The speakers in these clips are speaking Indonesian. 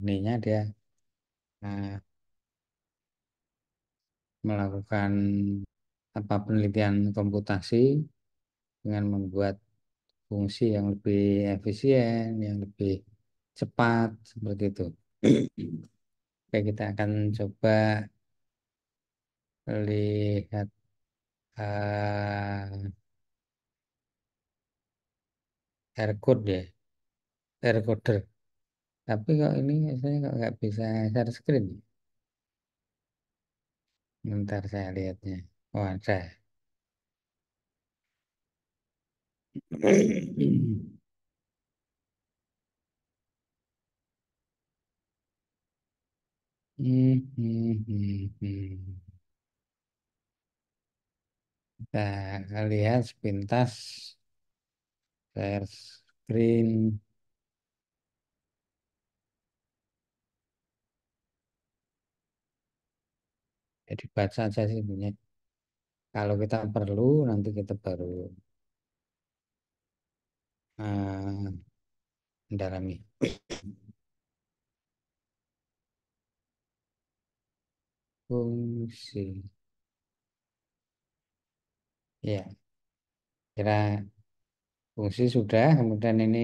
ininya dia melakukan apa penelitian komputasi dengan membuat fungsi yang lebih efisien, yang lebih cepat seperti itu. Oke, kita akan coba lihat Aircode ya, Aircoder. Tapi kok ini saya kok nggak bisa share screen. Bentar saya lihatnya. Oh ada. Kita lihat sepintas share screen. Jadi baca aja sih punya. Kalau kita perlu nanti kita baru eh, mendalami. Fungsi. Ya, kira fungsi sudah. Kemudian ini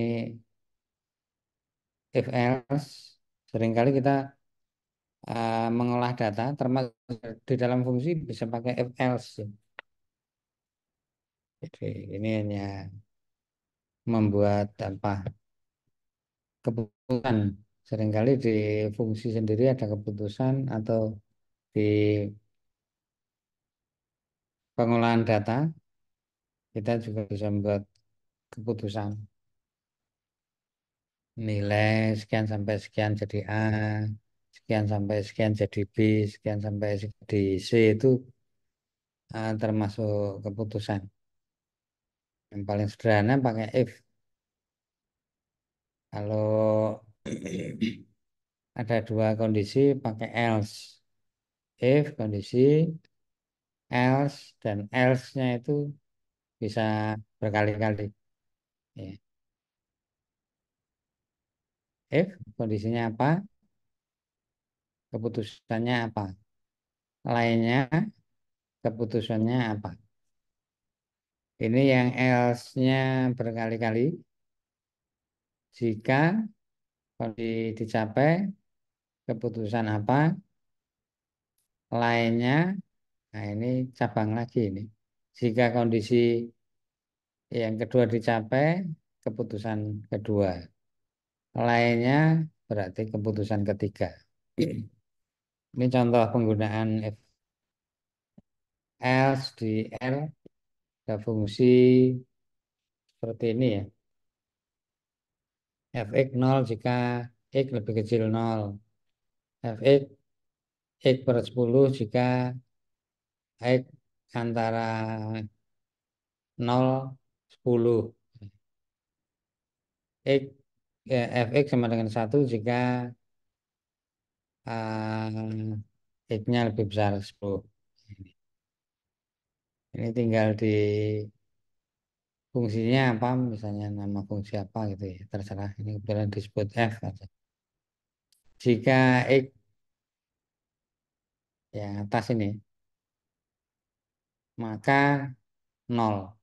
if else. Seringkali kita mengolah data termasuk di dalam fungsi bisa pakai if else. Jadi ini hanya membuat apa keputusan. Seringkali di fungsi sendiri ada keputusan atau di pengolahan data kita juga bisa membuat keputusan. Nilai sekian sampai sekian jadi A, sekian sampai sekian jadi B, sekian sampai jadi C itu termasuk keputusan. Yang paling sederhana pakai if. Kalau ada dua kondisi pakai else. If kondisi, else dan else-nya itu bisa berkali-kali. Ya. If kondisinya apa, keputusannya apa. Lainnya keputusannya apa. Ini yang else-nya berkali-kali. Jika kondisi dicapai, keputusan apa, lainnya, nah ini cabang lagi ini. Jika kondisi yang kedua dicapai, keputusan kedua. Lainnya berarti keputusan ketiga. Ini contoh penggunaan if else di R, ada fungsi seperti ini ya. Fx 0 jika x lebih kecil 0. Fx x/10 jika X antara 0 10. X Fx sama dengan 1 jika X-nya lebih besar 10. Ini tinggal di fungsinya apa, misalnya nama fungsi apa gitu ya, terserah. Ini kebetulan disebut F aja. Jika X yang atas ini, maka 0.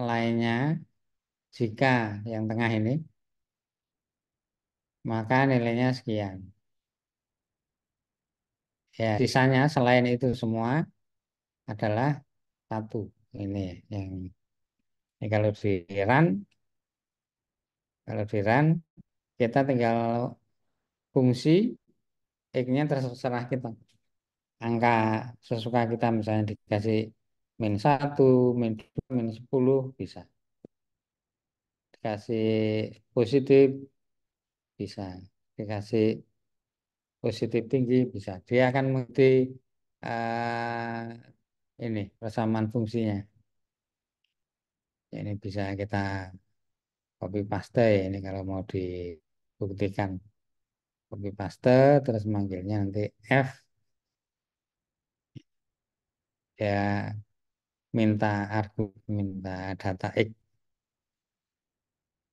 Lainnya, jika yang tengah ini, maka nilainya sekian. Ya, sisanya selain itu semua adalah satu. Ini yang ini kalau di run kita tinggal fungsi X-nya terserah kita. Angka sesuka kita misalnya dikasih -1, -2, -10 bisa. Dikasih positif bisa. Dikasih positif tinggi bisa. Dia akan mengikuti ini persamaan fungsinya. Ini bisa kita copy paste ya, ini kalau mau dibuktikan. Copy paste terus manggilnya nanti F ya minta data X.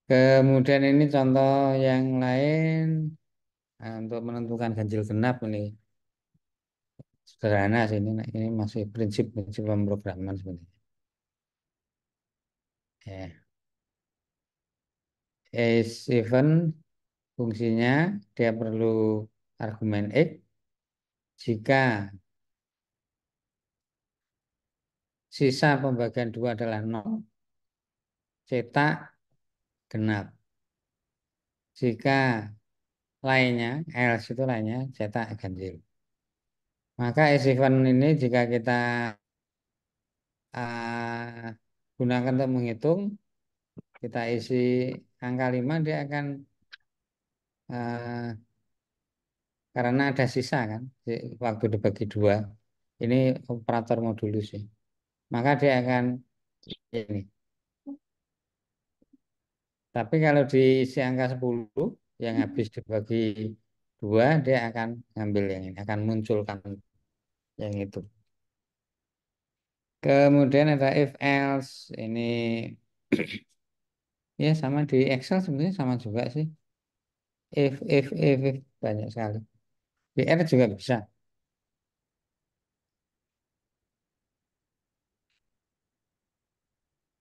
Kemudian ini contoh yang lain. untuk menentukan ganjil genap ini sederhana sih ini masih prinsip-prinsip pemrograman sebenarnya. Ya. Is event fungsinya dia perlu argumen X jika sisa pembagian dua adalah nol, cetak genap. Jika lainnya, else itu lainnya, cetak ganjil. Maka is event ini jika kita gunakan untuk menghitung, kita isi angka 5 dia akan ah, karena ada sisa kan, waktu dibagi dua. Ini operator modulus sih. Maka dia akan ini. Tapi kalau diisi angka 10 yang habis dibagi dua, dia akan ngambil yang ini, akan munculkan yang itu. Kemudian ada if else ini ya sama di Excel sebenarnya sama juga sih. If banyak sekali. Di R juga bisa.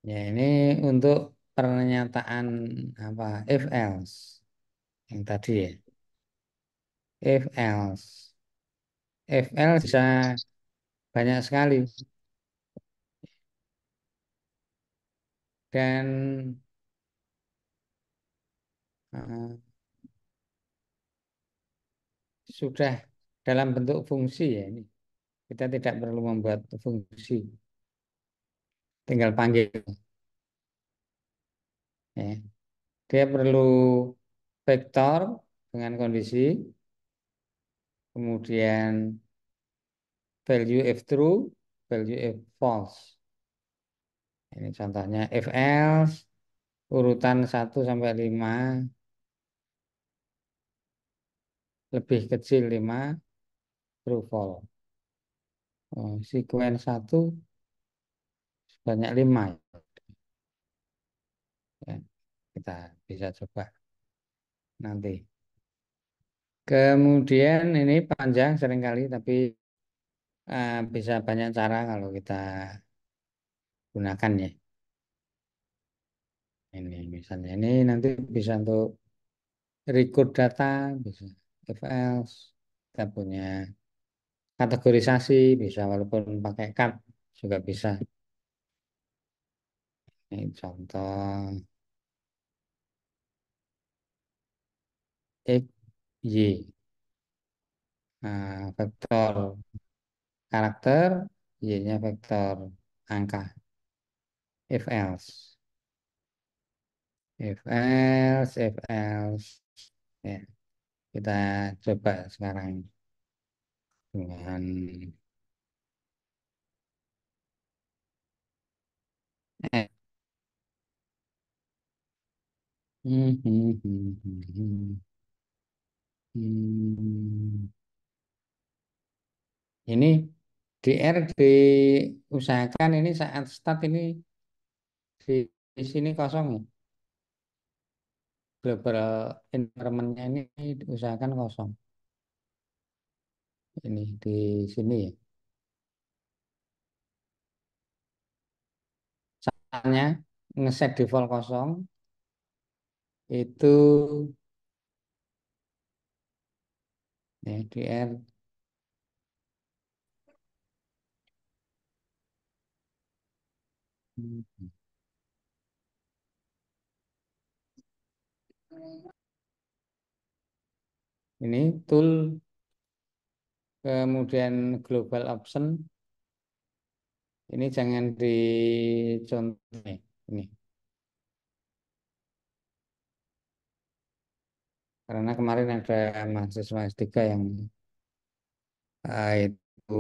Ya ini untuk pernyataan apa if else yang tadi ya. If else. If else bisa banyak sekali dan eh, sudah dalam bentuk fungsi ya ini. Kita tidak perlu membuat fungsi, tinggal panggil. Ya. Dia perlu vektor dengan kondisi, kemudian value if true, value if false. Ini contohnya if else urutan 1 sampai 5 lebih kecil 5 true false. Oh, sekuen 1 sebanyak 5 ya. Kita bisa coba nanti. Kemudian ini panjang seringkali tapi bisa banyak cara kalau kita gunakan ya. Ini misalnya ini nanti bisa untuk record data, bisa if else, kita punya kategorisasi, bisa walaupun pakai cut juga bisa. Ini contoh X, Y, vektor karakter, Y-nya vektor angka, if else, if else, ya kita coba sekarang dengan eh, hmm, hmm, hmm, hmm, hmm. Hmm. Ini DR diusahakan ini saat start ini di sini kosong ya. Global environment-nya ini diusahakan kosong. Ini di sini ya. Caranya ngeset default kosong itu ya, DR hmm, ini tool kemudian global option ini jangan dicontoh nih. Ini karena kemarin ada mahasiswa S3 yang itu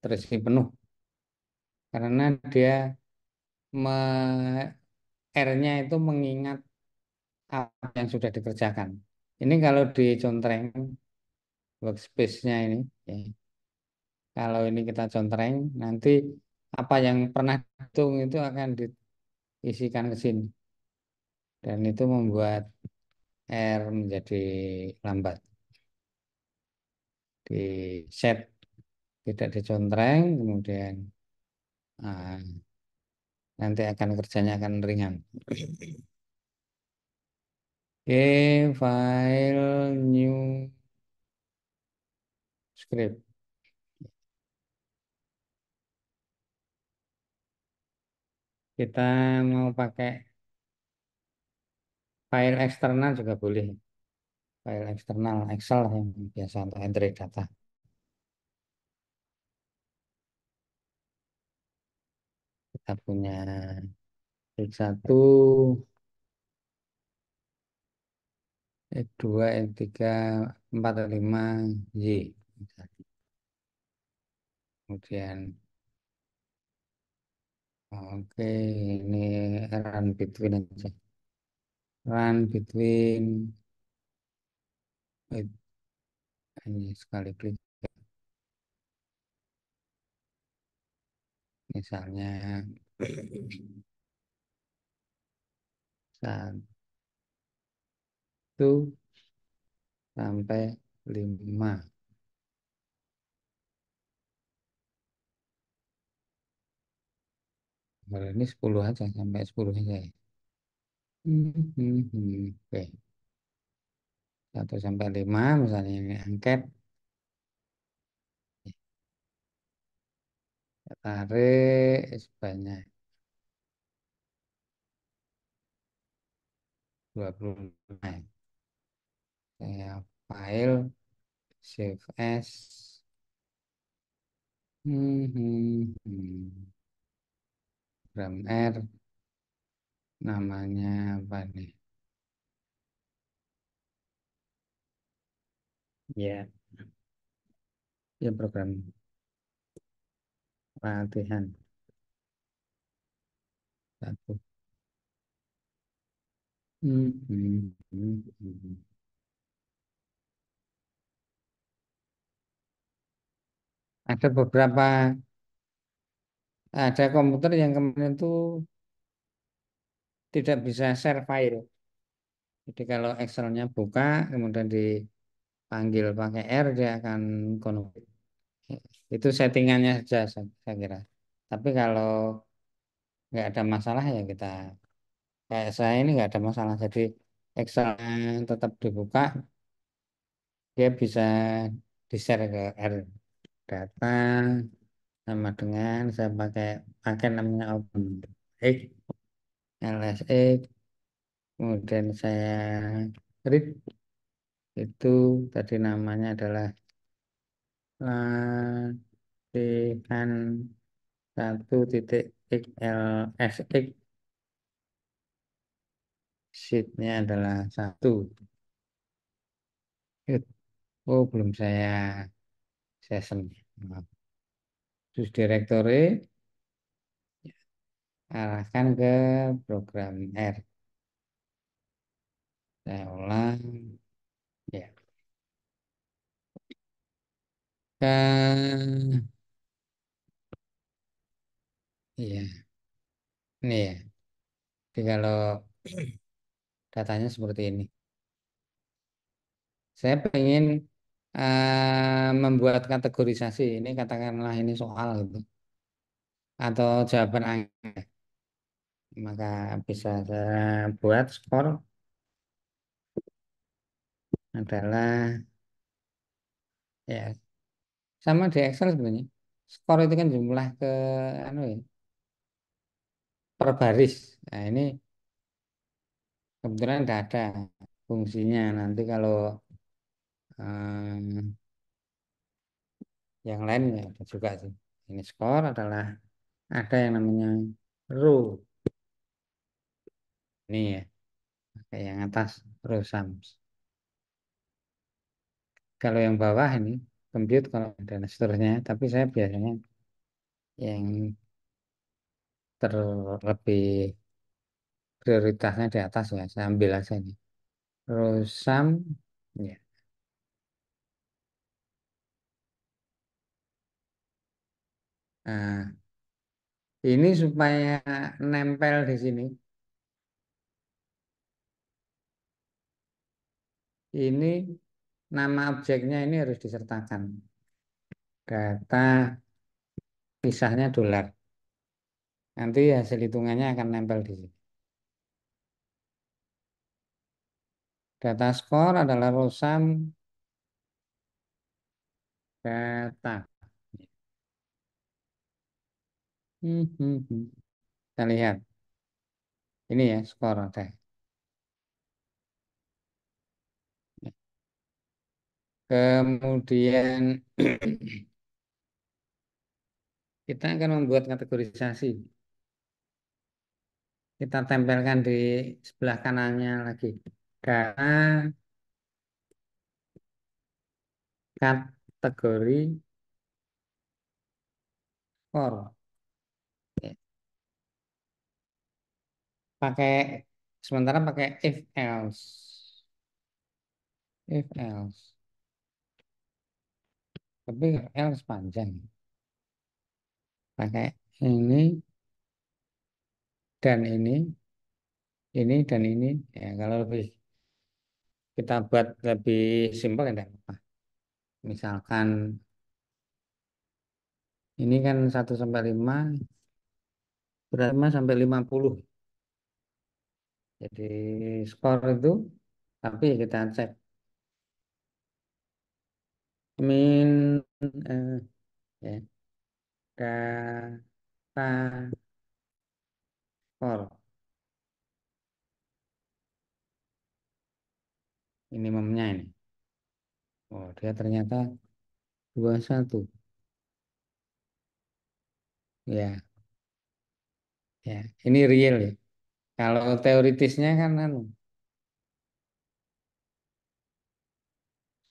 terisi penuh karena dia R-nya itu mengingat apa yang sudah dikerjakan. Ini kalau dicontreng workspace-nya ini, ya, kalau ini kita contreng, nanti apa yang pernah dihitung itu akan diisikan ke sini. Dan itu membuat R menjadi lambat. Di set tidak dicontreng, kemudian ah, nanti akan kerjanya akan ringan. Oke, file new script. Kita mau pakai file eksternal juga boleh. File eksternal Excel yang biasa untuk entry data. Kita punya X1, X2, X3, 4, 5, Y. Kemudian, oke, ini run between aja. Run between, ini sekali klik. Misalnya, 1 sampai 5. Kalau ini 10 aja, sampai 10 aja ya. Oke, 1 sampai 5 misalnya ini angket. Saya tarik sebanyak 25. Saya file, save as. Program R, namanya apa nih? Ya, ya program latihan satu. Hmm, hmm, hmm, hmm. Ada beberapa, ada komputer yang kemudian itu tidak bisa share file. Jadi kalau Excelnya buka, kemudian dipanggil pakai R, dia akan konflik. Itu settingannya saja, saya kira. Tapi kalau nggak ada masalah ya kita, kayak saya ini nggak ada masalah. Jadi Excel tetap dibuka, dia bisa di-share ke R. Data sama dengan saya pakai namanya OpenX, LSX, kemudian saya read, itu tadi namanya adalah latihan 1.xlsx, sheetnya adalah 1. Oh, belum saya session. Maaf. Terus directory arahkan ke program R. Saya ulang. Ya. Iya, ini ya. Jadi kalau datanya seperti ini. Saya pengen membuat kategorisasi. Ini katakanlah ini soal gitu. Atau jawaban angka. Maka bisa saya buat skor adalah, ya, sama di Excel sebenarnya. Skor itu kan jumlah ke anu ya, per baris. Nah, ini kebetulan tidak ada fungsinya. Nanti kalau eh, yang lain ya ada juga sih. Ini skor adalah ada yang namanya row. Ini ya, kayak yang atas row sums. Kalau yang bawah ini compute kalau dan seterusnya. Tapi saya biasanya yang terlebih prioritasnya di atas ya. Saya ambil aja ini. Row sum, ya. Nah, ini supaya nempel di sini. Ini nama objeknya ini harus disertakan. Data pisahnya dolar. Nanti hasil hitungannya akan nempel di sini. Data skor adalah rosam data. Hmm. Kita lihat. Ini ya skor ada. Kemudian kita akan membuat kategorisasi. Kita tempelkan di sebelah kanannya lagi. Data kategori skor. Ya, pakai sementara pakai if else. If else. Tapi else panjang. Pakai ini dan ini dan ini. Ya, kalau lebih kita buat lebih simpel ya enggak apa. Misalkan ini kan 1 sampai 5, berarti 5 sampai 50. Jadi skor itu, tapi kita cek min ya, data skor minimumnya ini. Oh, dia ternyata 21. Ya, ya. Ini real ya. Kalau teoritisnya kan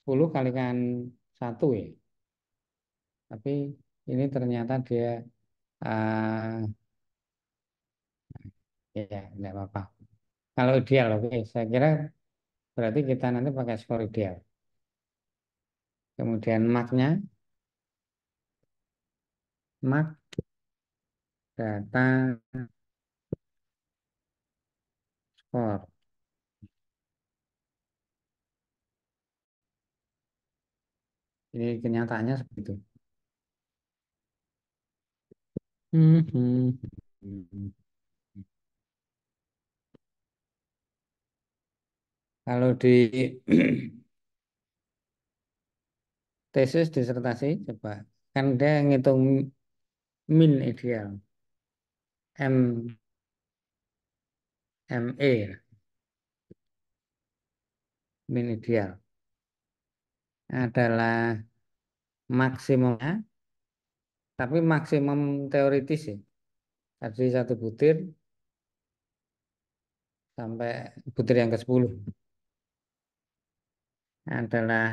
10 kalikan 1 ya. Tapi ini ternyata dia ya enggak apa-apa. Kalau ideal, oke. Saya kira berarti kita nanti pakai skor ideal. Kemudian marknya, mark data skor. Ini kenyataannya seperti itu. Hmm. Kalau di tesis disertasi, coba kan dia ngitung min ideal, ME, min ideal adalah maksimumnya, tapi maksimum teoritis ya. Tadi 1 butir sampai butir yang ke-10 adalah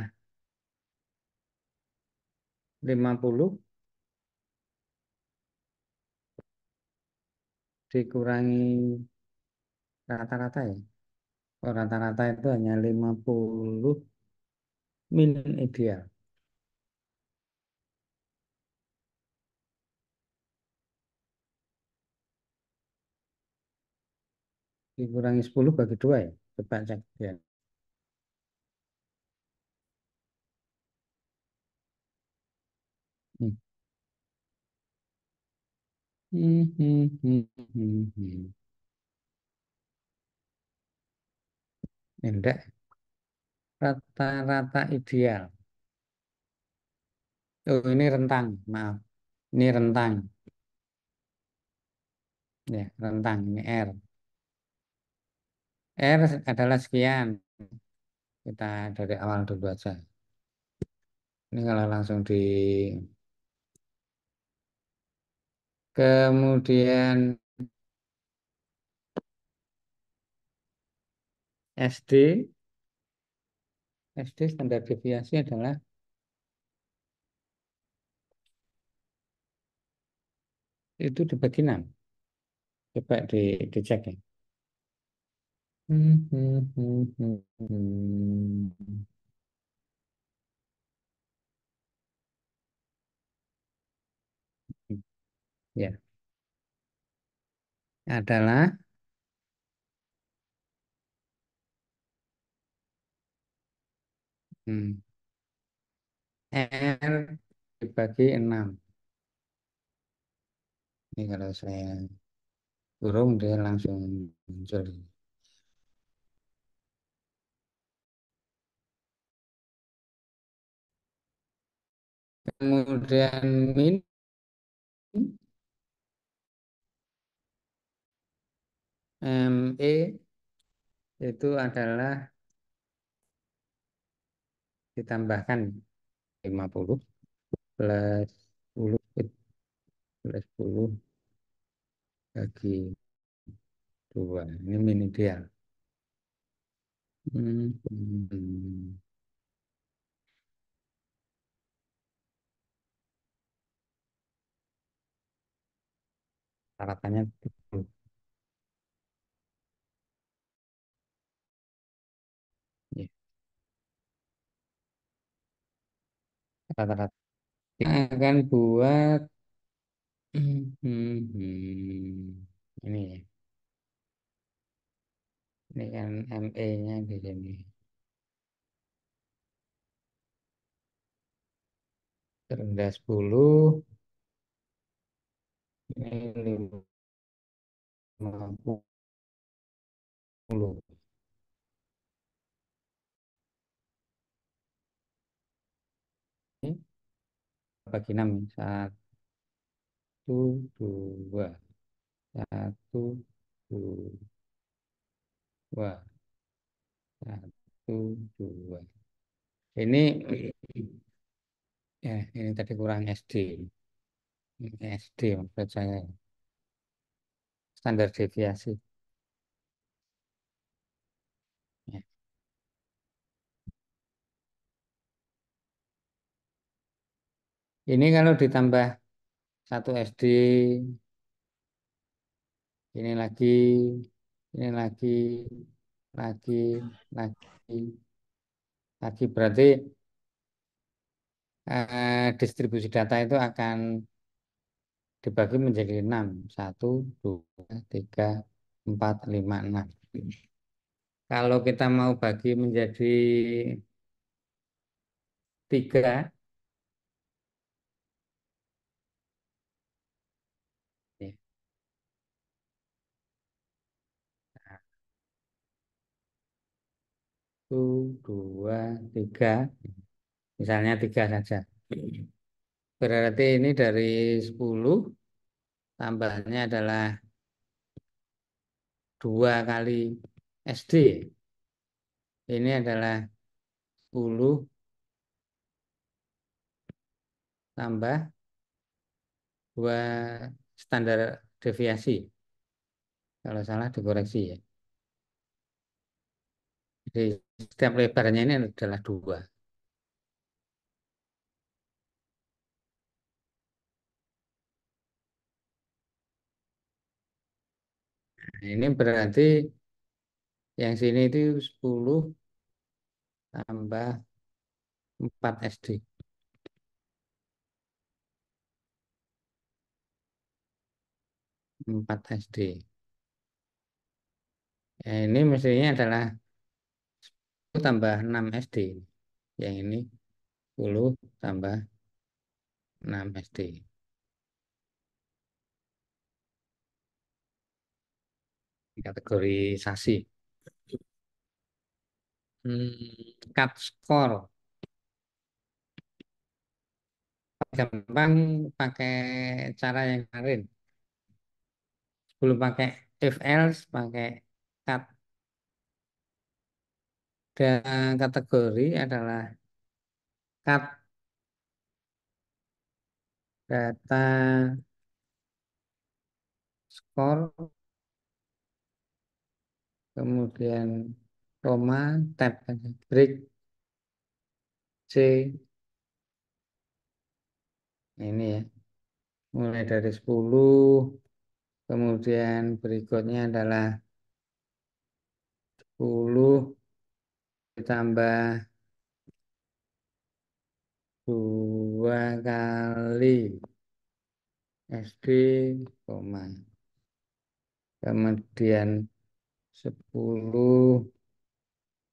50 dikurangi rata-rata ya. Oh, rata-rata itu hanya 50 min ideal. Dikurangi 10 bagi 2 ya. Coba cek ya. Hmm. Hmm. Enggak, rata-rata ideal. Oh, ini rentang, maaf. Ini rentang, ya, rentang. Ini R. R adalah sekian. Kita dari awal dulu aja. Ini kalau langsung di kemudian SD, SD standar deviasi adalah itu dibagi 6. Coba dicek ya. Hmm. Ya, adalah Hmm. R dibagi 6. Ini kalau saya kurung dia langsung muncul. Kemudian min ME itu adalah ditambahkan 50 plus 10 plus 10 bagi 2. Ini min ideal. Hmm. Harapannya 10. Ya, rata-rata. Kita akan buat ini ya. Ini kan ME-nya di sini. Terendah 10, ini 50. Ini bagi 6. Satu, dua. Satu, dua. Satu, dua. Ini ya, ini tadi kurang SD. Ini SD menurut saya. Standar deviasi. Ya. Ini kalau ditambah 1 SD, ini lagi, lagi berarti distribusi data itu akan dibagi menjadi 6. 1, 2, 3, 4, 5, 6. Kalau kita mau bagi menjadi 3, ya, 1, 2, 3, misalnya 3 saja. Berarti ini dari 10 tambahnya adalah 2 kali SD. Ini adalah 10 tambah 2 standar deviasi. Kalau salah dikoreksi ya. Jadi setiap lebarnya ini adalah 2. Nah, ini berarti yang sini itu 10 tambah 4 SD. 4 SD. Ya, ini mestinya adalah 10 tambah 6 SD. Yang ini 10 tambah 6 SD. Kategorisasi. Cut score. Gampang pakai cara yang kemarin. Sebelum pakai if else, pakai cut. Dan kategori adalah cut data score, kemudian koma, tab, break, C, ini ya, mulai dari 10, kemudian berikutnya adalah 10 ditambah 2 kali SD, koma. Kemudian 10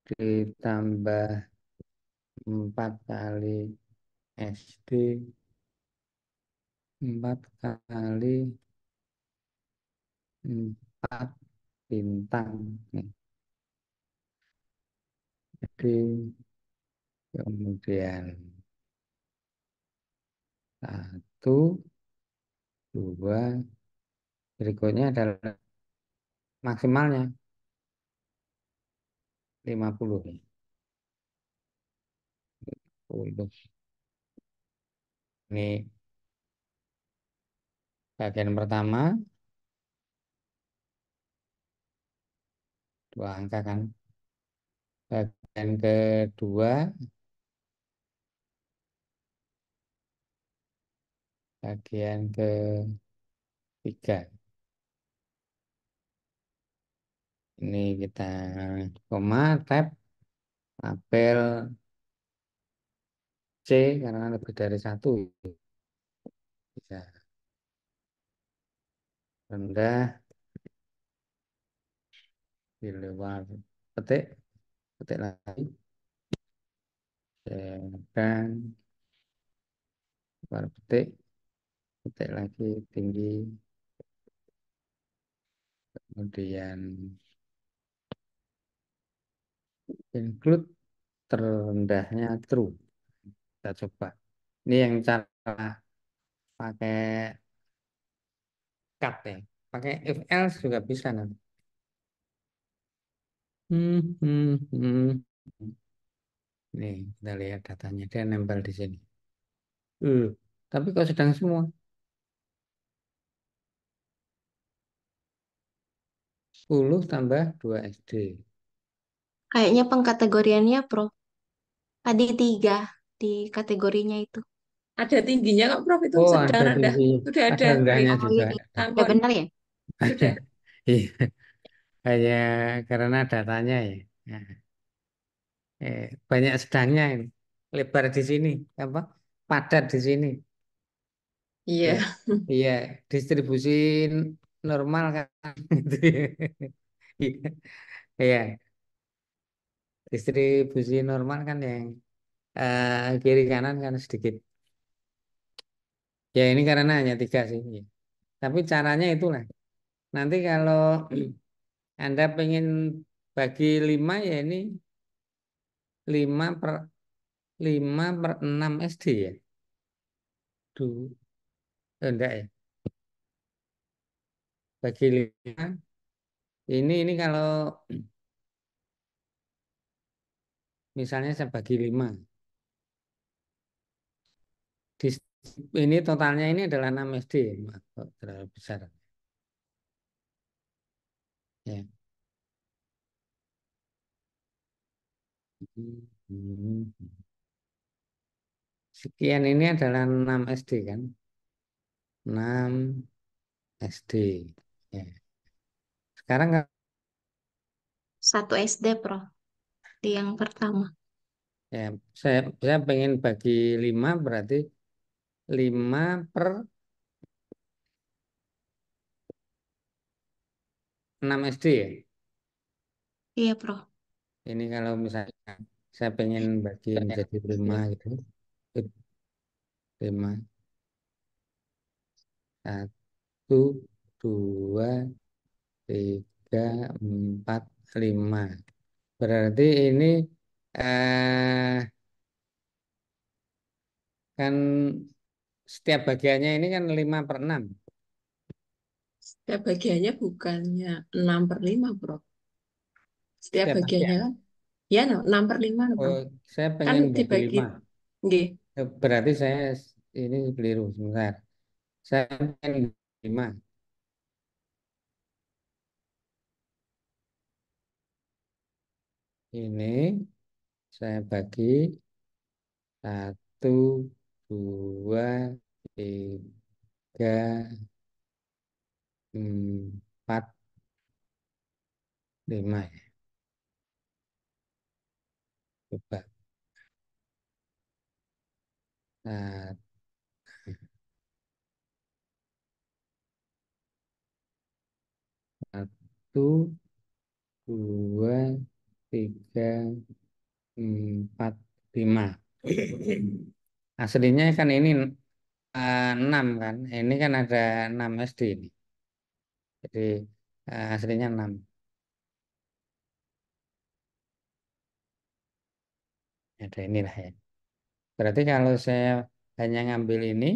ditambah Empat kali SD, empat kali empat bintang. Nih, jadi kemudian satu, dua, berikutnya adalah maksimalnya 50 nih. 10. Ini bagian pertama, dua angka kan. Bagian kedua, bagian ketiga. Ini kita koma, tab, label C karena lebih dari satu. Bisa rendah di luar petik, petik lagi, sedang luar petik, petik lagi tinggi, kemudian include terendahnya true. Kita coba. Ini yang cara pakai cut ya. Pakai if else juga bisa nanti. Hmm, hmm, hmm. Nih, kita lihat datanya. Dia nempel di sini. Uh, tapi kok sedang semua? 10 tambah 2 SD. Kayaknya pengkategoriannya Prof. Tadi tiga di kategorinya itu. Ada tingginya kok Prof itu Oh, sedang ada rendah. tinggi. Sudah Ada ada rendahnya Oh juga. iya, Ada. udah tampon. benar ya? Sudah. Iya, hanya karena datanya ya. Nah, banyak sedangnya ini. Lebar di sini. Apa? Padat di sini. Ya, Iya. iya. Distribusi normal kan. Gitu ya. Iya. Iya. Distribusi normal kan yang kiri kanan kan sedikit. Ya ini karena hanya tiga sih. Iya. Tapi caranya itulah. Nanti kalau Anda pengen bagi 5 ya ini 5/6 SD ya. Duh, enggak ya. Bagi 5. Ini kalau misalnya saya bagi 5. Ini totalnya ini adalah 6 SD. Wah, kok terlalu besar. Ya. Hmm. Sekian ini adalah 6 SD kan. 6 SD. Ya. Sekarang Satu SD, Prof. Di yang pertama. ya, saya pengen bagi 5 berarti 5 per 6 SD ya. Iya, Prof. Ini kalau misalnya saya pengen bagi menjadi 5 gitu. 5, 1, 2, 3, 4, 5. Berarti ini eh, kan setiap bagiannya ini kan 5/6. Setiap bagiannya bukannya 6/5 Prof. Setiap Setiap bagiannya bagian. kan, ya no, 6/5 no, Oh, Prof. saya Kan pengen bagi dibagi, 5. nggih. Berarti saya ini keliru sebentar. Saya pengen bagi 5. Ini saya bagi 1, 2, 3, 4, 5 ya. Coba. Nah, 1, 2, 3, 4. 5. Aslinya kan ini 6 kan. Ini kan ada 6 SD ini. Jadi aslinya 6. Ada inilah ya. Berarti kalau saya hanya ngambil ini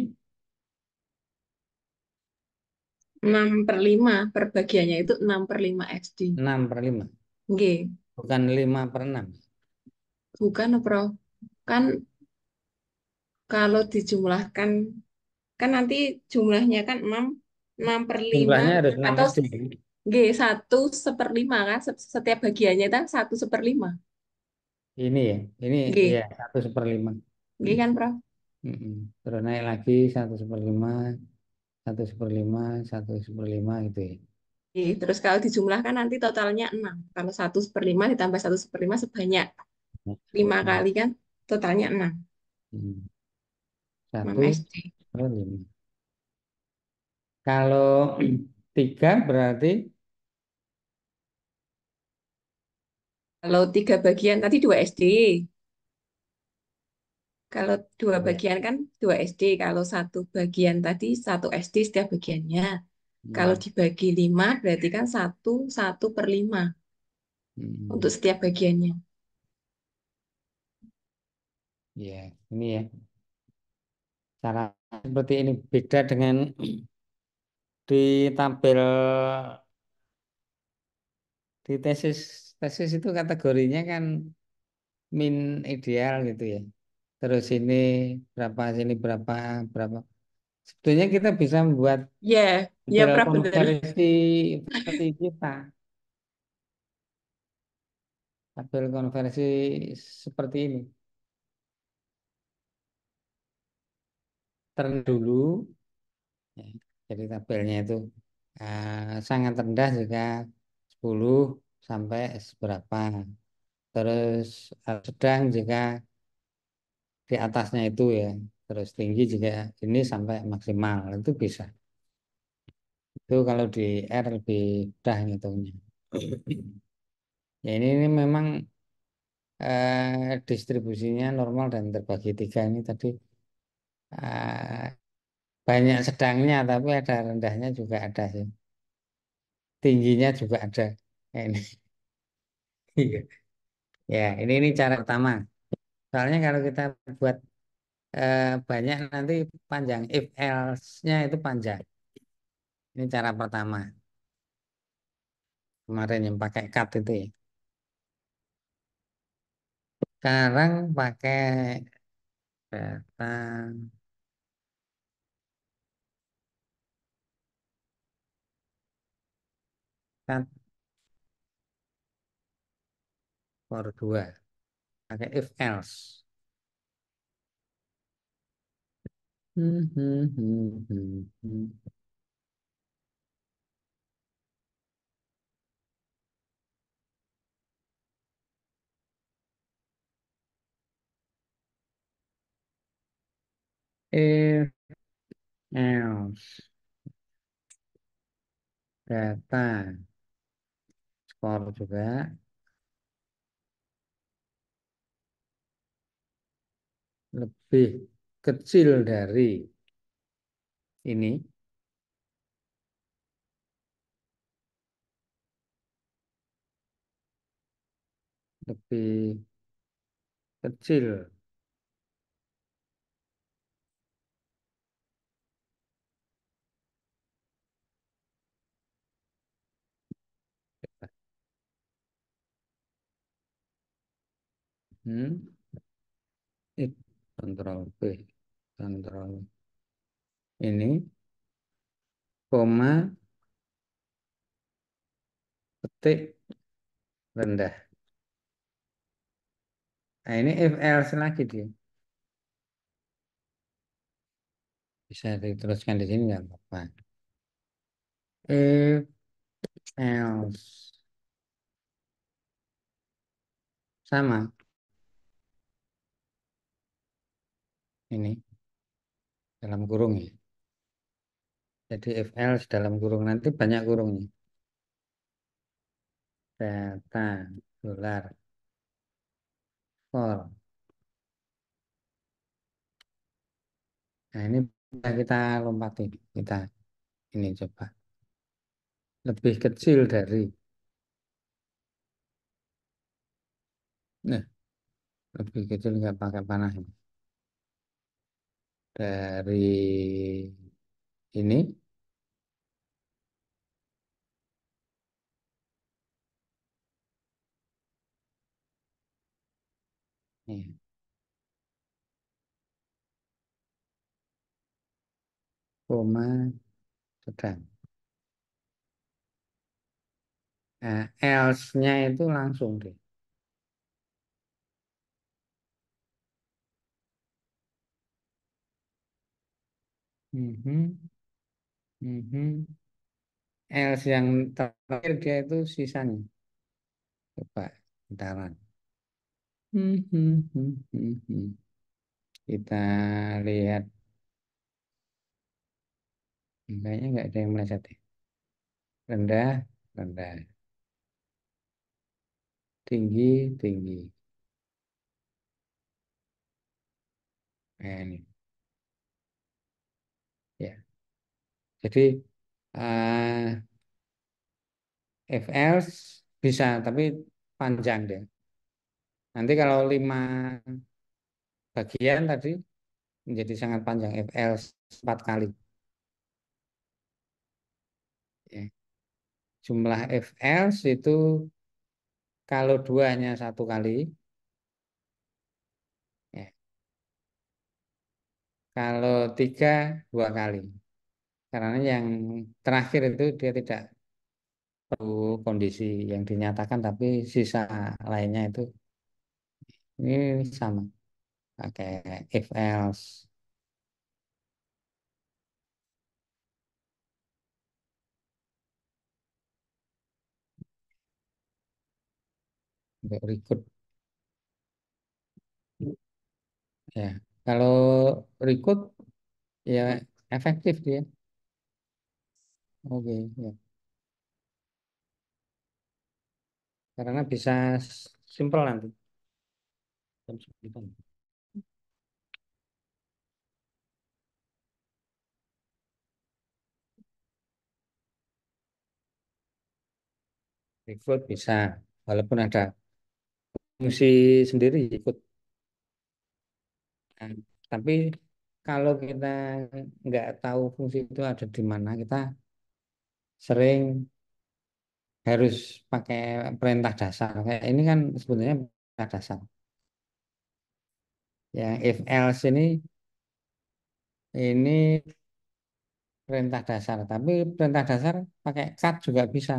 6/5 perbagiannya itu 6/5 SD. 6/5. Nggih, Bukan 5/6. bukan, Prof. Kan kalau dijumlahkan, kan nanti jumlahnya kan 6/5 Jumlahnya harus 6 atau SD. G 1/5 kan, setiap bagiannya kan 1/5. Ini ya. Ini ya G, 1/5. G kan, Prof? Mm-mm. Terus naik lagi 1/5, 1/5, 1/5 gitu ya. G. Terus kalau dijumlahkan nanti totalnya 6. Kalau 1/5 ditambah 1/5 sebanyak 5 Mm. kali kan, totalnya 6. Mm. 6 Satu SD. per 5. Kalau 3 berarti Kalau 3 bagian tadi 2 SD. Kalau 2 ya. bagian kan 2 SD. Kalau satu bagian tadi 1 SD setiap bagiannya. Kalau Hmm, dibagi 5 berarti kan 1/5 hmm, untuk setiap bagiannya. ya, ini ya. Cara seperti ini beda dengan di tabel di tesis. Tesis itu kategorinya kan min ideal gitu ya. Terus ini berapa, sini berapa, berapa. Sebetulnya kita bisa membuat Ya, ya tabel Prof bener. konversi versi kita. Tabel konversi seperti ini. Turn dulu. Ya. Jadi tabelnya itu sangat rendah jika 10 sampai seberapa. Terus sedang jika di atasnya itu ya. Terus tinggi jika ini sampai maksimal. Itu bisa. Itu kalau di R lebih mudah ngitungnya. Ya ini memang distribusinya normal dan terbagi 3 ini tadi eh, banyak sedangnya tapi ada rendahnya juga ada sih. Tingginya juga ada. Ya, ini. Iya. Ya, ini cara pertama. Soalnya kalau kita buat banyak nanti panjang. If else-nya itu panjang. Ini cara pertama. Kemarin yang pakai cut itu ya. Sekarang pakai data cut for 2. Pakai if else. Hmm, hmm, hmm, hmm, hmm. If else data skor juga lebih kecil dari ini, lebih kecil. Hmm, it, kontrol B, kontrol ini, koma, petik rendah. Nah ini if else lagi dia. Bisa diteruskan di sini nggak apa-apa. If else sama ini dalam kurung ya. Jadi if else dalam kurung nanti banyak kurungnya. Data dolar for Nah, ini kita lompati. Kita ini coba. Lebih kecil dari. Nah, lebih kecil nggak pakai panah ini. Dari ini. Nih, koma sedang. Nah, else-nya itu langsung deh. Mhm, mhm. Else yang terakhir dia itu sisanya. Coba kita run. Mhm, mhm, mhm. Kita lihat. Kayaknya nggak ada yang meleset deh. Rendah, rendah. Tinggi, tinggi. Nah, ini. Ya. Jadi eh if else bisa, tapi panjang deh. Nanti kalau 5 bagian tadi menjadi sangat panjang. If else 4 kali. Ya. Jumlah if else itu kalau duanya 1 kali, ya. Kalau 3 2 kali. Karena yang terakhir itu dia tidak perlu kondisi yang dinyatakan, tapi sisa lainnya itu ini sama pakai if else. Untuk record ya, kalau record ya efektif dia. Oke ya, karena bisa simple nanti. Jam 9. Record bisa, walaupun ada fungsi sendiri ikut. Nah, tapi kalau kita nggak tahu fungsi itu ada di mana, kita sering harus pakai perintah dasar. Kayak ini kan sebenarnya perintah dasar. Yang if else ini perintah dasar, tapi perintah dasar pakai cut juga bisa.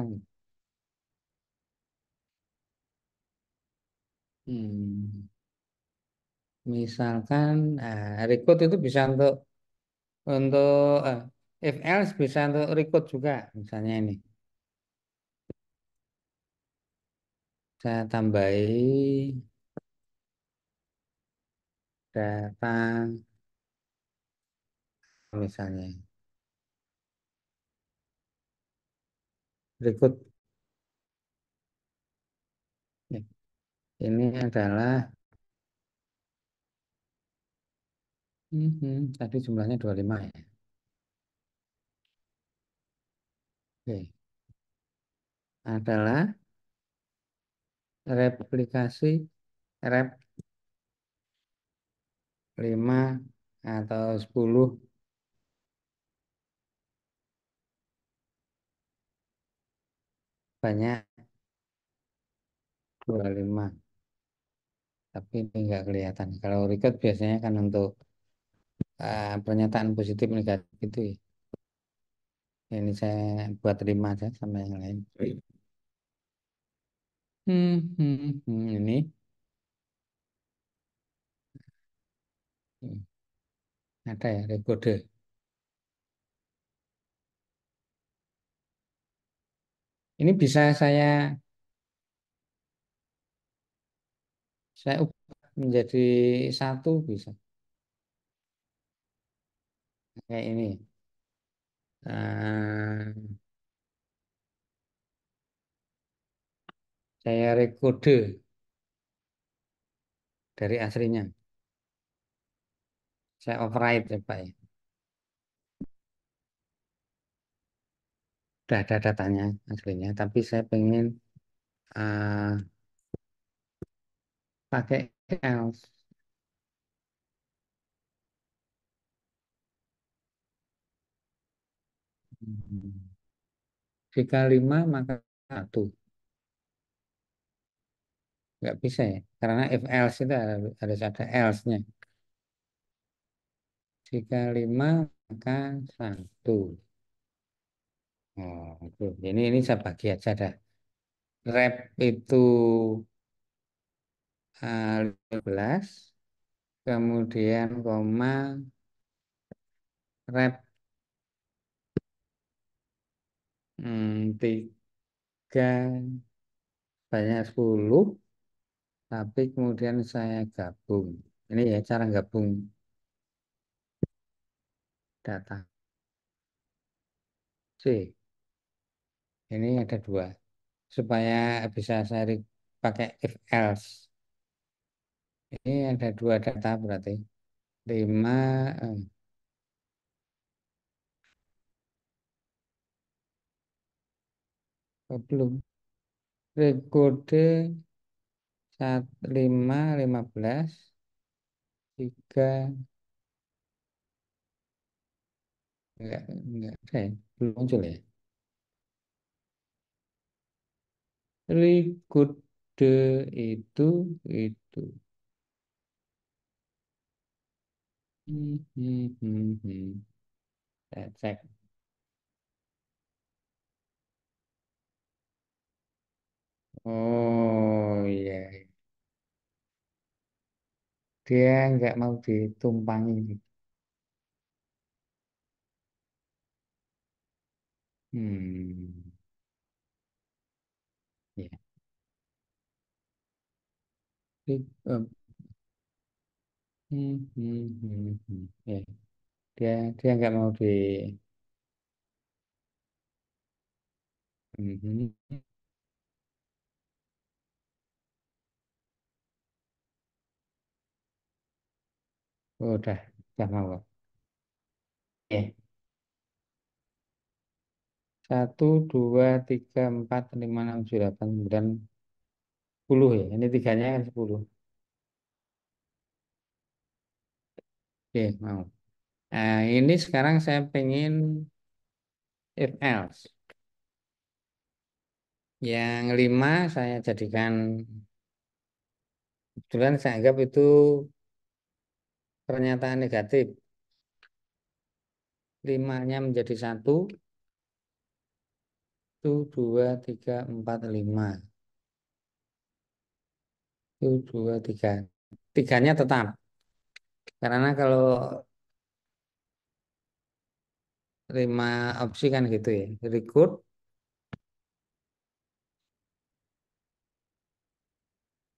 Hmm. Misalkan record itu bisa untuk if else bisa untuk record juga. Misalnya ini saya tambahi data misalnya record. Ya, ini adalah tadi jumlahnya 25 ya. Oke. Adalah replikasi rep 5 atau 10 banyak 25, tapi ini enggak kelihatan. Kalau record biasanya kan untuk pernyataan positif negatif itu ya. Ini saya buat 5 aja sama yang lain. Ini ada ya rekode. Ini bisa saya ubah menjadi satu bisa kayak ini. Eh, saya rekode dari aslinya. Saya override ya Pak ya. udah ada datanya aslinya, tapi saya pengen eh, pakai else. Hmm. Jika 5 maka satu, nggak bisa ya, karena if else itu harus ada else-nya. Jika 5 maka satu. Oh, itu. Ini saya bagi aja dah. Rep itu 15, kemudian koma, rep 3 banyak 10, tapi kemudian saya gabung. Ini ya cara gabung data C. Ini ada dua. Supaya bisa saya pakai if else. Ini ada dua data berarti. 5, eh, oh, belum. Rekode 5, 15, 3, enggak ada ya. Belum muncul ya. Rekode itu. Hmm. Saya cek. Oh iya, dia nggak mau ditumpangi. Hmm, ya. Eh, Ya. Dia nggak mau di. Hmm, oh, udah mau. Ya. 1, 2, 3, 4, 5, 6, 7, 8, 9, 10 ya. Ini tiganya kan 10. Oke, mau. Nah, ini sekarang saya pengen if else. Yang 5 saya jadikan, kebetulan saya anggap itu pernyataan negatif. 5-nya menjadi satu, itu 2, 3, 4, 5. Itu 2, 3. Tiganya tetap. Karena kalau 5 opsi kan gitu ya. Record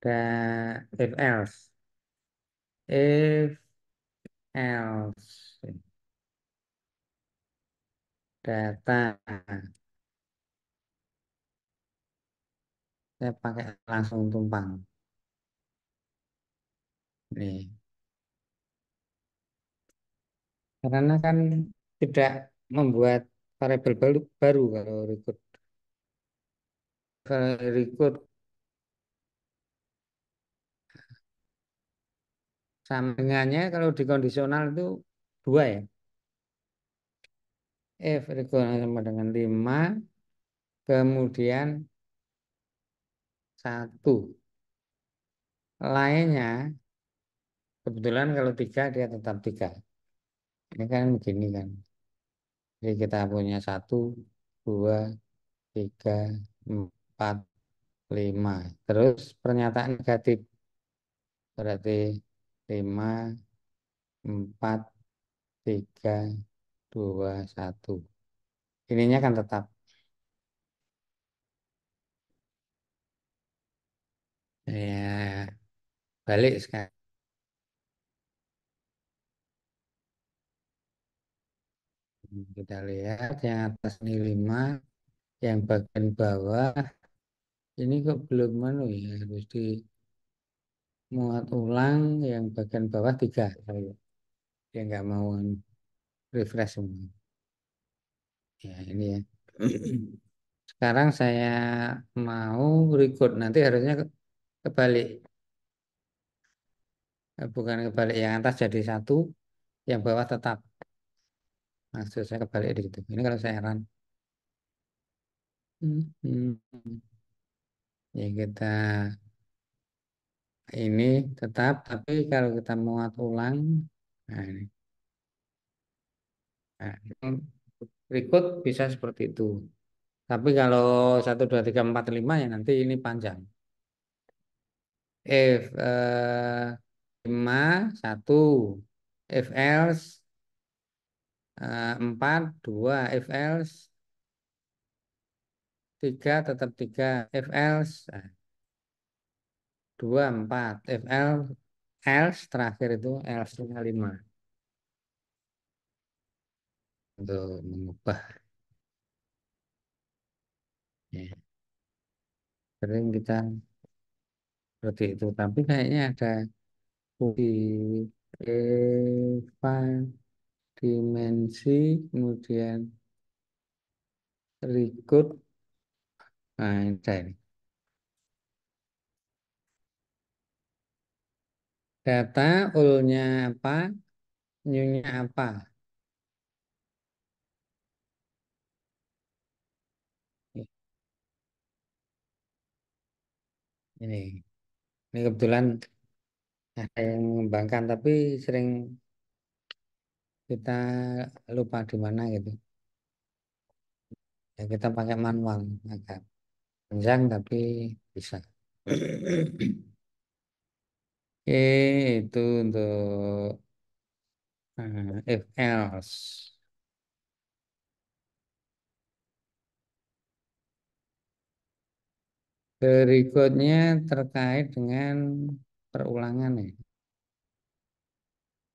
dan if else. If else. Data. Saya pakai langsung tumpang. Nih. Karena kan tidak membuat variabel baru kalau record. Kalau record sambungannya kalau di kondisional itu dua ya. F record sama dengan 5, kemudian satu. Lainnya, kebetulan kalau 3 dia tetap 3. Ini kan begini kan. Jadi kita punya 1, 2, 3, 4, 5. Terus pernyataan negatif. Berarti 5, 4, 3, 2, 1. Ininya kan tetap. Ya, balik sekarang. Kita lihat yang atas ini 5, yang bagian bawah ini kok belum menu ya, harus dimuat ulang yang bagian bawah 3. Dia nggak mau refresh semua. Ya ini ya. Sekarang saya mau record. Nanti harusnya kebalik. Bukan kebalik. Yang atas jadi satu, yang bawah tetap. Maksud saya kebalik di situ. Ini kalau saya run. Hmm. Ya kita ini tetap. Tapi kalau kita muat ulang. Nah, ini. Nah, ini record bisa seperti itu. Tapi kalau 1, 2, 3, 4, 5 ya nanti ini panjang. If 5, 1. If else 4, 2. If else 3 tetap 3. If else 2, 4. If else terakhir itu else-nya 5. Untuk mengubah ya. Sering kita seperti itu. Tapi kayaknya ada di Eva dimensi kemudian record. Nah, ini ada ini. Data ulnya apa, new-nya apa. Ini ini kebetulan ada yang mengembangkan tapi sering kita lupa di mana gitu. Ya kita pakai manual agak panjang tapi bisa. Oke, itu untuk if else. Berikutnya terkait dengan perulangan ya.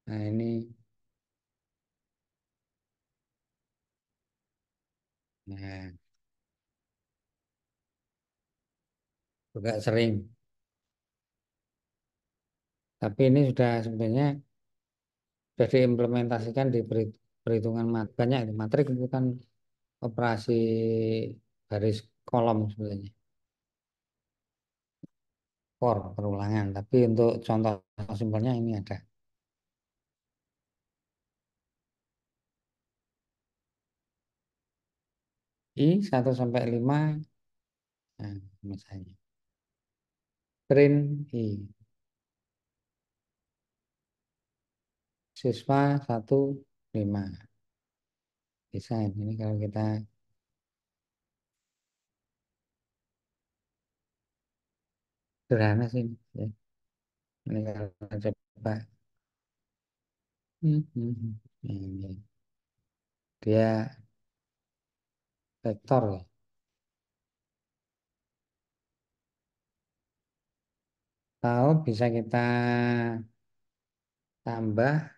Nah ini nah, juga sering. Tapi ini sudah sebenarnya sudah diimplementasikan di perhitungan banyak itu. Matrik itu kan operasi garis kolom sebenarnya. For perulangan. Tapi untuk contoh simpelnya ini ada. I 1 sampai 5. Nah, misalnya. Print I. Siswa 1, 5. Bisa ini kalau kita sederhana sih. Ya. Ini kalau kita coba. Ini. Dia vektor ya. Tahu bisa kita tambah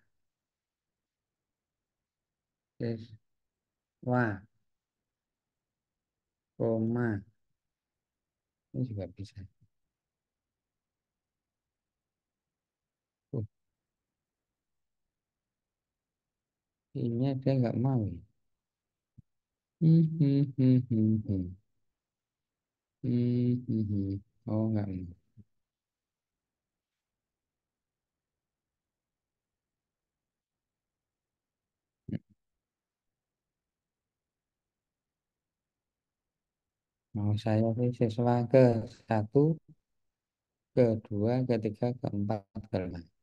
siswa, koma. Ini juga bisa. Uh, Ini dia nggak mau ya. Hmm. Oh, nggak mau. Mau saya sih siswa ke 1, ke 2, ke 3, ke 4, ke 5.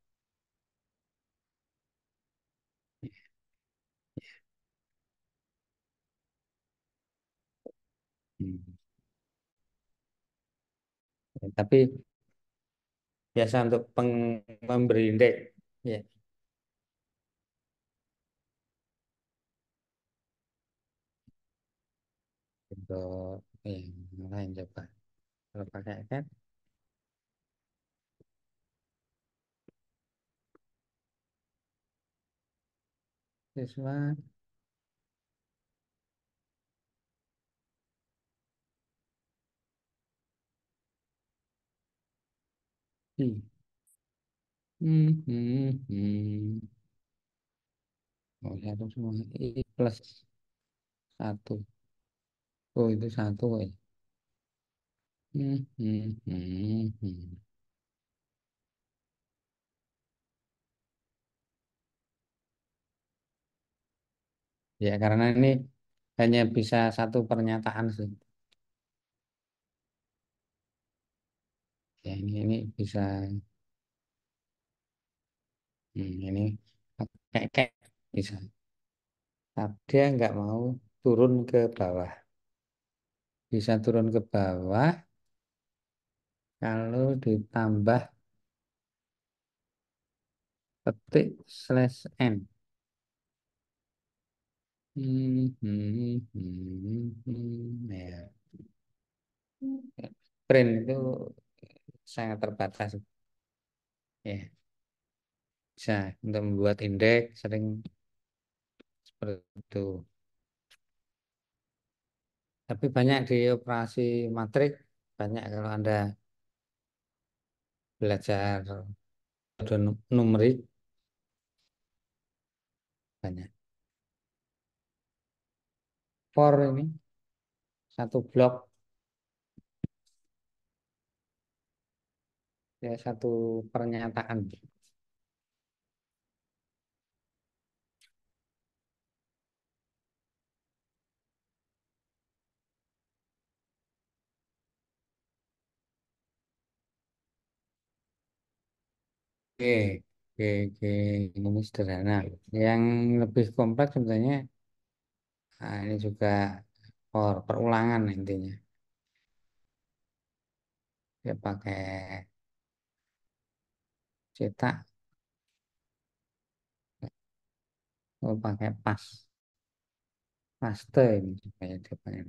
Hmm. Ya, tapi biasa untuk memberi indeks ya, untuk yang lain coba kalau pakai kan siswa I. Hmm. Oh, satu semua I plus 1. Oh itu satu ya. Hmm, hmm, hmm, hmm. Ya karena ini hanya bisa satu pernyataan sih. Ya ini bisa ini kayak kayak bisa. Tapi dia nggak mau turun ke bawah. Bisa turun ke bawah kalau ditambah petik slash n. Ya. Print itu sangat terbatas. Ya, bisa untuk membuat indeks sering seperti itu. Tapi banyak di operasi matrik, banyak kalau Anda belajar kode numerik, banyak. For ini satu blok, ya satu pernyataan. Oke, oke, ini sederhana. Yang lebih kompleks sebenarnya, nah ini juga for perulangan intinya. Dia pakai cetak, oh, pakai paste ini supaya dia pakai.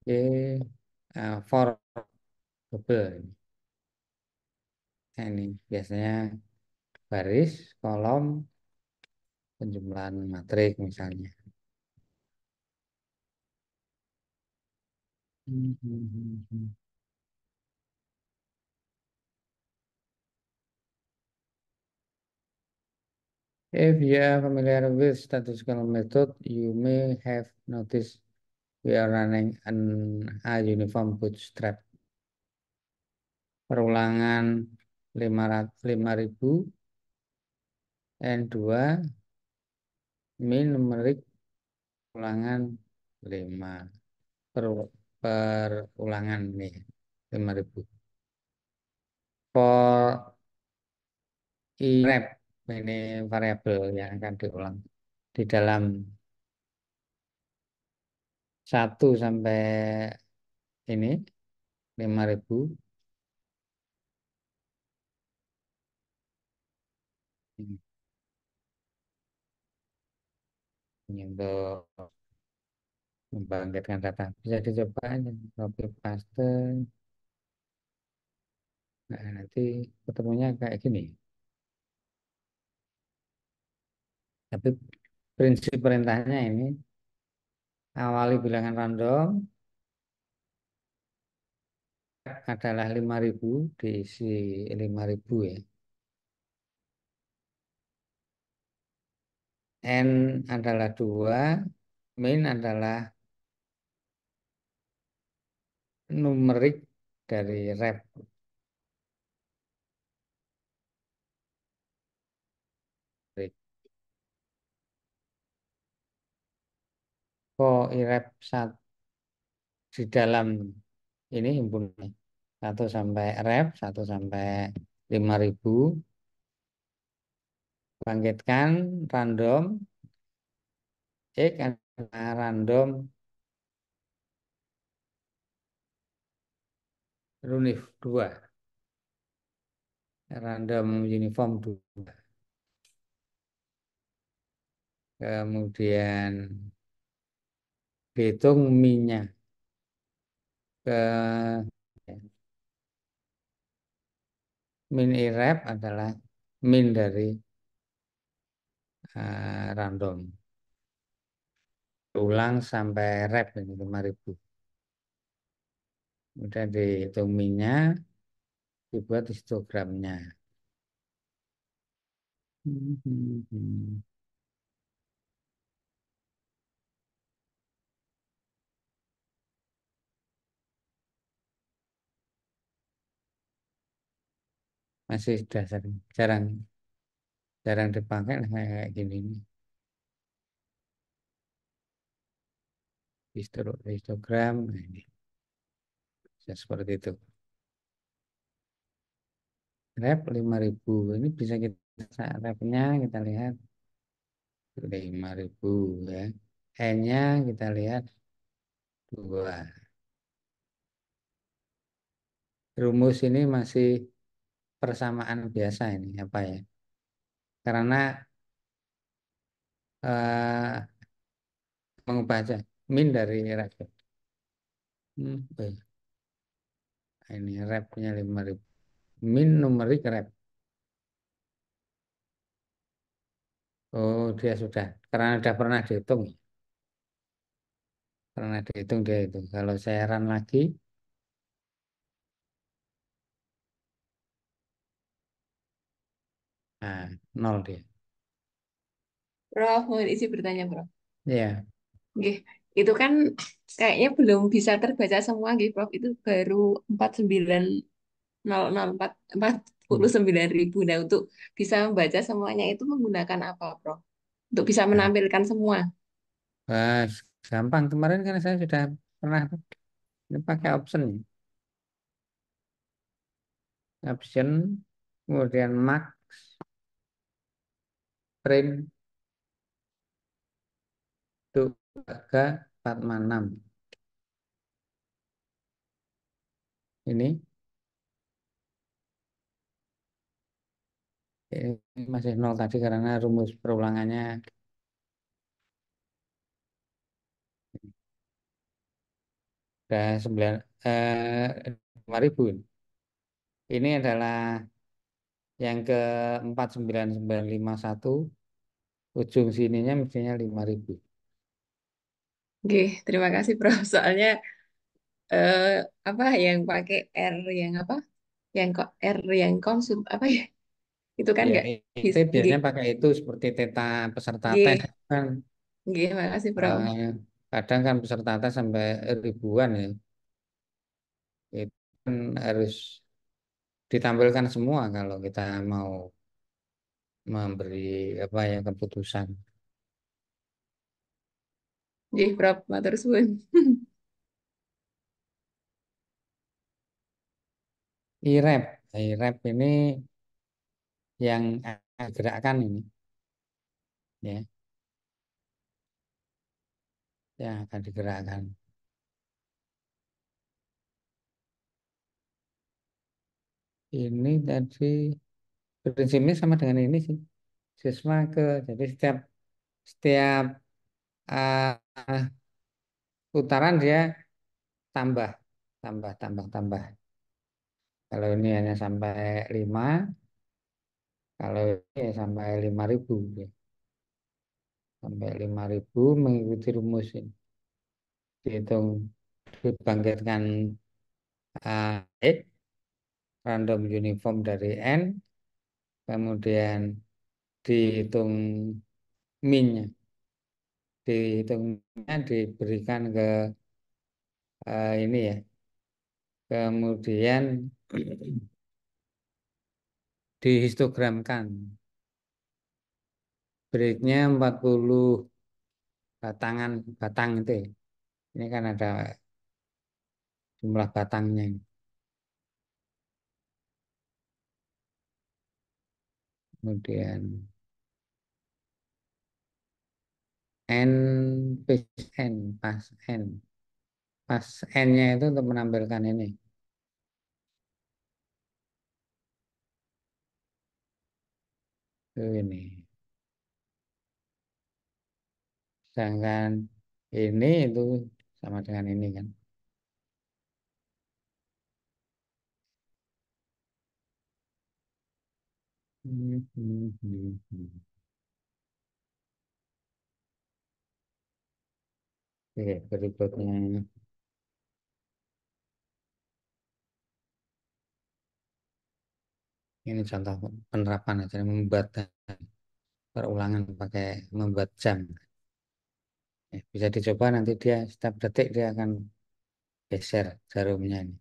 Oke, for double. Nah, ini biasanya baris, kolom, penjumlahan matrik misalnya. If you are familiar with statistical method, you may have noticed we are running a uniform bootstrap. Perulangan 5.000 N2 min numerik ulangan 5 per, perulangan nih 5.000. For irep ini variabel yang akan diulang di dalam 1 sampai ini 5.000. Ini untuk membangkitkan data bisa dicoba aja copy paste. Nah, nanti ketemunya kayak gini, tapi prinsip perintahnya ini awali bilangan random adalah 5.000 diisi 5.000 ya. N adalah 2, min adalah numerik dari rep. Kok irep di dalam ini himpunan 1 sampai rep 1 sampai 5.000, bangkitkan random X adalah random runif 2, random uniform 2. Kemudian dihitung minnya ke min irep adalah min dari random. Ulang sampai rep ini 5.000. Kemudian dihitung minnya, dibuat histogramnya. masih dasar, jarang jarang dipakai lah kayak gini nih. Histogram, nah ini bisa seperti itu. Rep 5.000 ini bisa kita repnya kita lihat 5.000 ya. N-nya kita lihat 2. Rumus ini masih persamaan biasa ini apa ya? Karena mengubah aja min dari rep. Baik. Ini repnya 5.000. Min numerik rep. Oh, dia sudah. Karena sudah pernah dihitung. Pernah dihitung dia itu. Kalau saya run lagi, nah, nol dia. Prof, mau isi bertanya, Prof. Ya, Nggih, itu kan kayaknya belum bisa terbaca semua, nggih, Prof. Itu baru 49.004.49.000. Nah, untuk bisa membaca semuanya itu menggunakan apa, Prof? Untuk bisa nah, menampilkan semua. gampang. Kemarin kan saya sudah pernah ini pakai option. Option, kemudian max, print, itu 3, 4, 6. Ini masih nol tadi karena rumus perulangannya udah 5.000. Ini adalah yang ke 49951, ujung sininya mestinya 5.000. Oke, terima kasih, Prof. Soalnya eh, apa yang pakai R yang apa? Yang kok R yang konsum apa ya? Itu kan Ya, nggak itu bisa. Nggih, biasanya pakai itu seperti teta peserta tes nggih, kan. nggih, makasih, Prof. eh, Kadang kan peserta tes sampai ribuan ya. Itu kan harus ditampilkan semua kalau kita mau memberi apa ya keputusan. Nggih, Prof. Matur suwun. IREP, IREP ini yang gerakkan ini, ya, yang akan digerakkan. Ini tadi prinsipnya sama dengan ini sih. Siswa ke, jadi setiap setiap uh, putaran dia tambah, tambah. Kalau ini hanya sampai 5, kalau ini ya sampai 5.000, ya. Sampai 5.000 mengikuti rumus ini. Dihitung, dibangkitkan X, random uniform dari N, kemudian dihitung minnya, dihitungnya diberikan ke ini ya, kemudian dihistogramkan. Breaknya 40 batangan, batang itu ya. Ini kan ada jumlah batangnya. Kemudian N, plus N, pas N. Pas N-nya itu untuk menampilkan ini. Itu ini. Sedangkan ini itu sama dengan ini kan. Oke, berikutnya ini contoh penerapan aja membuat perulangan pakai membuat jam. Ya, bisa dicoba nanti dia setiap detik dia akan geser jarumnya ini.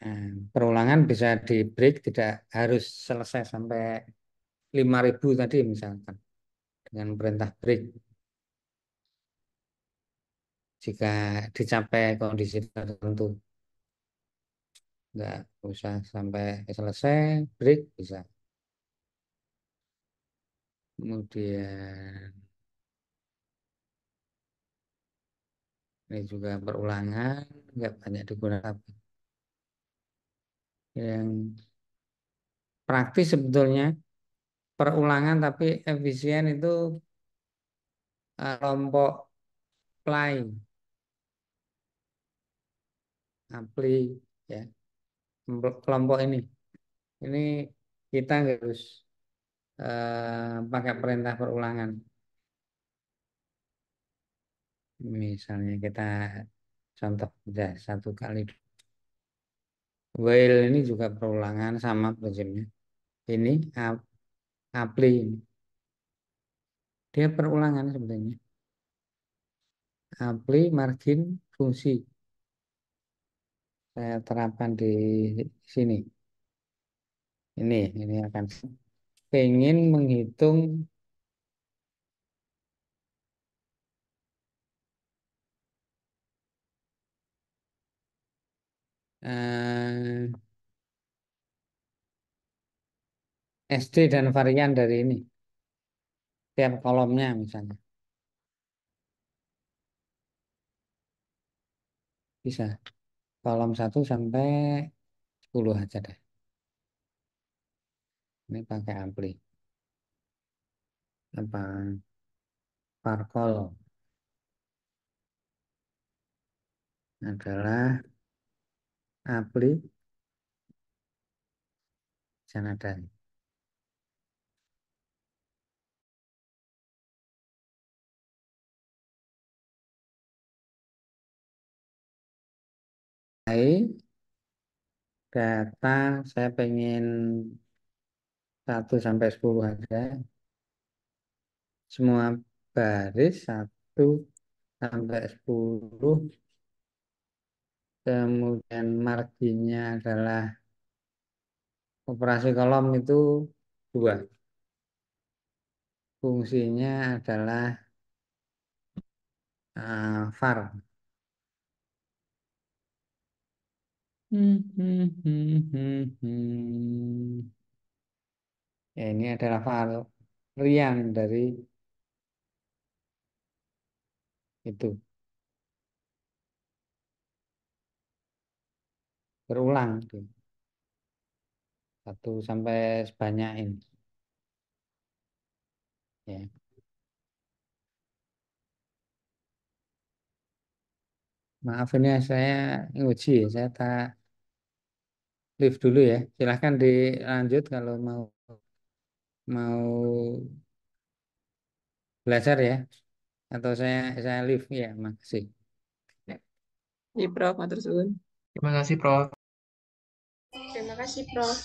Nah, perulangan bisa di break, tidak harus selesai sampai 5.000 tadi misalkan dengan perintah break. Jika dicapai kondisi tertentu, nggak usah sampai selesai, break bisa. Kemudian ini juga perulangan, nggak banyak digunakan. Yang praktis sebetulnya perulangan tapi efisien itu kelompok play, apply ya, kelompok ini. Ini kita nggak harus pakai perintah perulangan. Misalnya kita contoh aja 1 kali. While ini juga perulangan sama prinsipnya. Ini apply ini. Dia perulangan sebetulnya. Apply margin fungsi. Saya terapkan di sini. Ini akan pengen menghitung eh, SD dan varian dari ini. Tiap kolomnya misalnya. Bisa. Kolom 1 sampai 10 aja deh. Ini pakai ampli. Apa? Parkol adalah ampli Janada. Hai, data saya pengen 1 sampai 10 aja. Semua baris 1 sampai 10. Kemudian marginnya adalah operasi kolom itu 2. Fungsinya adalah var. Ya, ini adalah varian dari itu. Berulang tuh. 1 sampai sebanyak ini. Ya. Maaf ini saya uji, saya tak live dulu ya. Silahkan dilanjut kalau mau mau belajar ya. Atau saya live ya, makasih. Iya, Prof. Matur suwun. Terima kasih, Prof. Terima kasih, Prof.